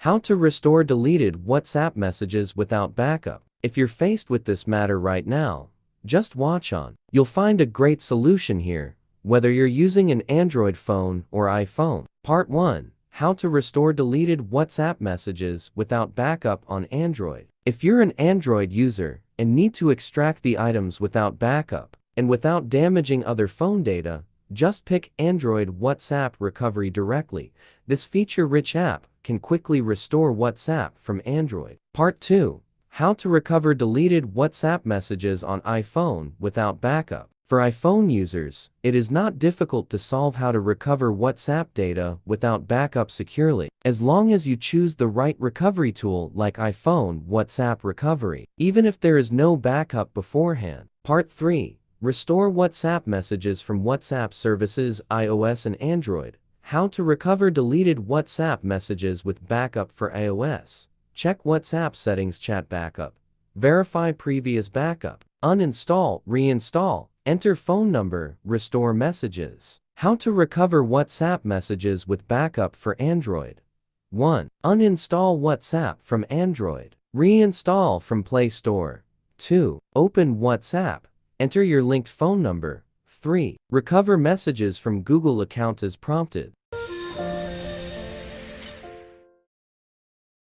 How to restore deleted WhatsApp messages without backup. If you're faced with this matter right now, just watch on. You'll find a great solution here, whether you're using an Android phone or iPhone. Part 1. How to restore deleted WhatsApp messages without backup on Android. If you're an Android user and need to extract the items without backup and without damaging other phone data, just pick Android WhatsApp Recovery directly. This feature-rich app can quickly restore WhatsApp from Android. Part 2. How to recover deleted WhatsApp messages on iPhone without backup. For iPhone users, it is not difficult to solve how to recover WhatsApp data without backup securely, as long as you choose the right recovery tool like iPhone WhatsApp Recovery, even if there is no backup beforehand. Part 3. Restore WhatsApp messages from WhatsApp services iOS and Android. How to recover deleted WhatsApp messages with backup for iOS. Check WhatsApp settings, chat backup. Verify previous backup. Uninstall, reinstall. Enter phone number, restore messages. How to recover WhatsApp messages with backup for Android. 1. Uninstall WhatsApp from Android. Reinstall from Play Store. 2. Open WhatsApp. Enter your linked phone number. 3. Recover messages from Google account as prompted.